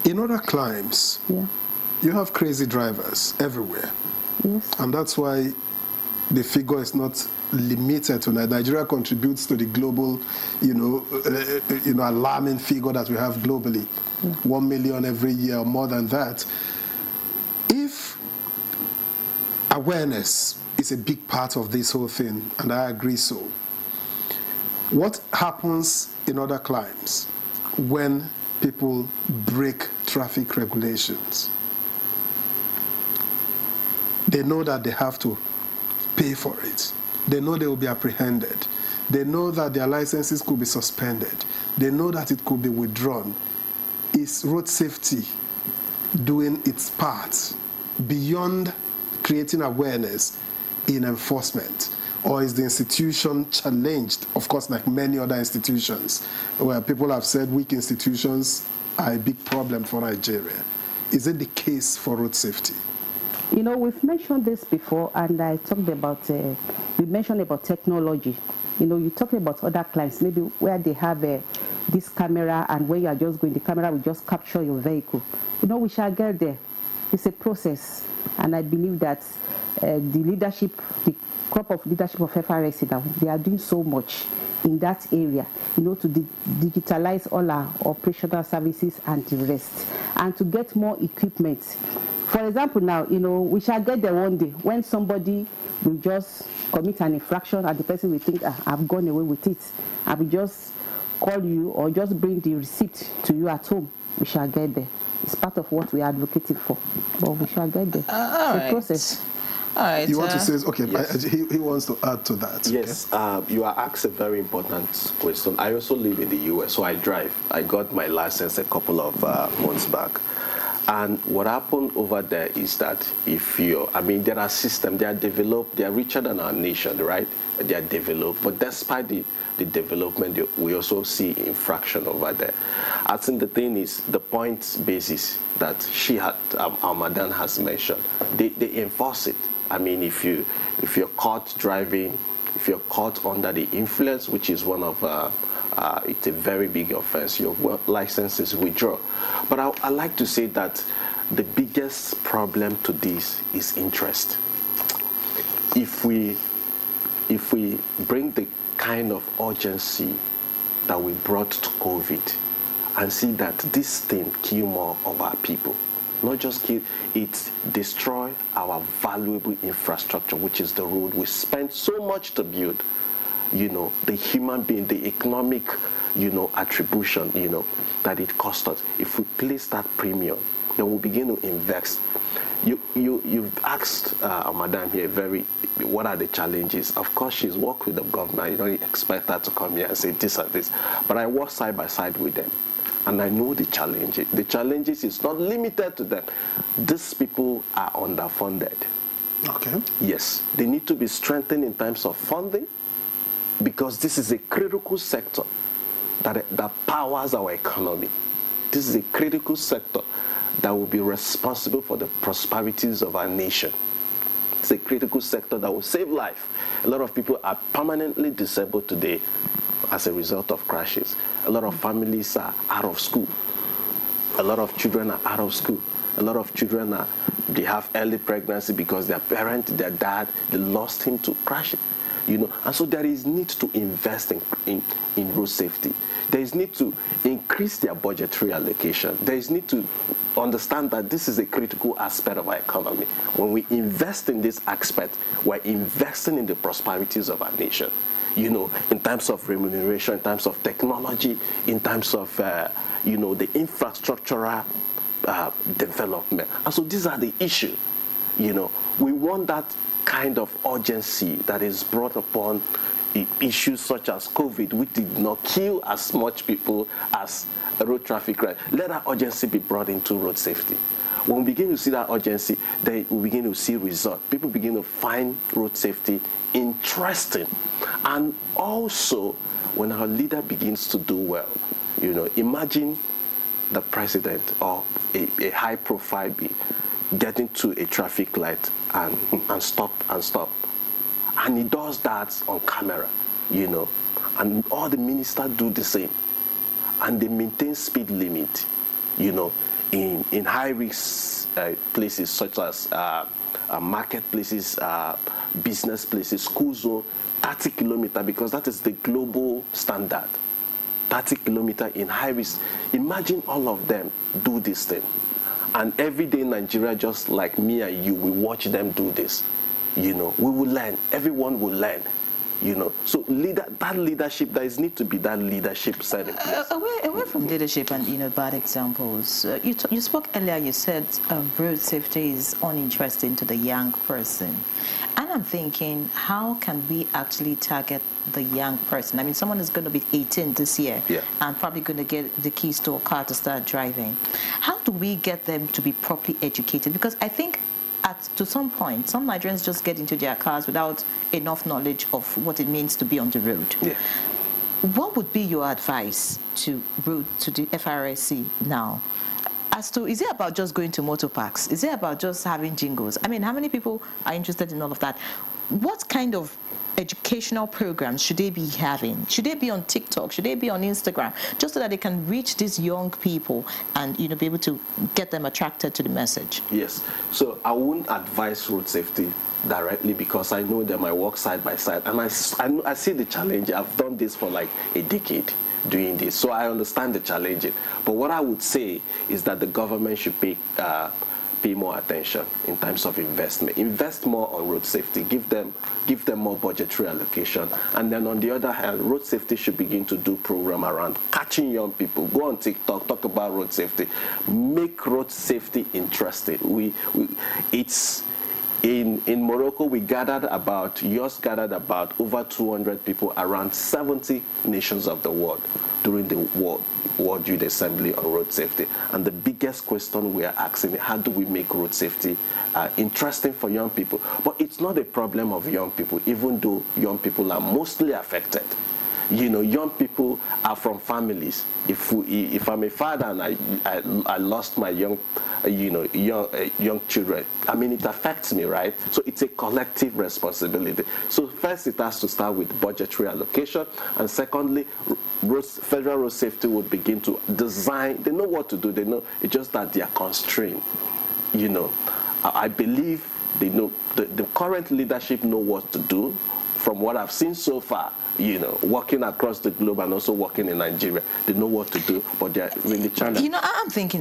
In other climes, you have crazy drivers everywhere. Yes. And that's why the figure is not limited to Nigeria. Contributes to the global, alarming figure that we have globally, 1 million every year or more than that. If awareness is a big part of this whole thing, and I agree so, what happens in other climes when people break traffic regulations? They know that they have to pay for it. They know they will be apprehended. They know that their licenses could be suspended. They know that it could be withdrawn. Is road safety doing its part beyond creating awareness in enforcement? Or is the institution challenged, of course, like many other institutions, where people have said weak institutions are a big problem for Nigeria? Is it the case for road safety? We've mentioned this before, and I talked about, we mentioned about technology. You talked about other clients, maybe where they have this camera, and when you are just going, the camera will just capture your vehicle. We shall get there. It's a process, and I believe that the leadership, the crop of leadership of FRSC now, they are doing so much in that area, to digitalize all our operational services and the rest, and to get more equipment. For example, now, we shall get there one day when somebody will just commit an infraction and the person will think, I've gone away with it. I will just call you or just bring the receipt to you at home. We shall get there. It's part of what we are advocating for, but we shall get there. It's a process. All right. You want to say, okay, yes. he wants to add to that. Yes, okay? You are asked a very important question. I also live in the US, so I drive. I got my license a couple of months back. And what happened over there is that there are systems, they are developed, they are richer than our nation, right? They are developed, but despite the development, we also see infraction over there. I think the thing is, the point basis that our madam has mentioned, they enforce it. If you're caught driving, if you're caught under the influence, which is one of it's a very big offense, your license is withdrawn. But I like to say that the biggest problem to this is interest. If we bring the kind of urgency that we brought to COVID and see that this thing kill more of our people, not just kill, it destroy our valuable infrastructure, which is the road we spent so much to build. The human being, the economic, attribution, that it cost us. If we place that premium, then we'll begin to invest. You've asked Madam here what are the challenges? Of course, she's worked with the government. You don't expect her to come here and say this or this. But I work side by side with them, and I know the challenges. The challenges is not limited to them. These people are underfunded. Okay. Yes, they need to be strengthened in terms of funding, because this is a critical sector that powers our economy. This is a critical sector that will be responsible for the prosperities of our nation. It's a critical sector that will save life. A lot of people are permanently disabled today as a result of crashes. A lot of families are out of school. A lot of children are out of school. A lot of children they have early pregnancy because their parent, their dad, they lost him to crashing. And so there is need to invest in road safety. There is need to increase their budgetary allocation. There is need to understand that this is a critical aspect of our economy. When we invest in this aspect, we're investing in the prosperities of our nation. In terms of remuneration, in terms of technology, in terms of the infrastructural development. And so these are the issues. We want that kind of urgency that is brought upon issues such as COVID, which did not kill as much people as road traffic crime. Let that urgency be brought into road safety. When we begin to see that urgency, then we begin to see results. People begin to find road safety interesting. And also, when our leader begins to do well, imagine the president or a high profile being getting to a traffic light and stop. And he does that on camera, and all the ministers do the same. And they maintain speed limit, in high-risk places such as marketplaces, business places, school zone, 30 kilometers, because that is the global standard. 30 kilometers in high risk. Imagine all of them do this thing. And every day in Nigeria, just like me and you, we watch them do this. We will learn. Everyone will learn. So that leadership, there is need to be that leadership set in place. Away from leadership and bad examples, you spoke earlier. You said road safety is uninteresting to the young person, and I'm thinking, how can we actually target the young person? I mean, someone is going to be 18 this year, and probably going to get the keys to a car to start driving. How do we get them to be properly educated? Because I think to some point, some Nigerians just get into their cars without enough knowledge of what it means to be on the road. Yeah. What would be your advice to the FRSC now? Is it about just going to motor parks? Is it about just having jingles? I mean, how many people are interested in all of that? What kind of educational programs should they be having? Should they be on TikTok? Should they be on Instagram? Just so that they can reach these young people and be able to get them attracted to the message. Yes. So I wouldn't advise road safety directly because I know them. I work side by side, and I see the challenge. I've done this for like a decade doing this, so I understand the challenge. But what I would say is that the government should pay more attention in terms of investment. Invest more on road safety. Give them more budgetary allocation. And then on the other hand, road safety should begin to do program around catching young people. Go on TikTok, talk about road safety. Make road safety interesting. It's in Morocco. Yours gathered about over 200 people around 70 nations of the world during the World Youth Assembly on road safety. And the biggest question we are asking is, how do we make road safety interesting for young people? But it's not a problem of young people, even though young people are mostly affected. Young people are from families. If I'm a father and I lost my young children, I mean, it affects me, right? So it's a collective responsibility. So first, it has to start with budgetary allocation, and secondly, federal road safety would begin to design. They know what to do. They know. It's just that they are constrained. I believe they know. The current leadership know what to do. From what I've seen so far, working across the globe and also working in Nigeria, they know what to do, but they're really trying to. I'm thinking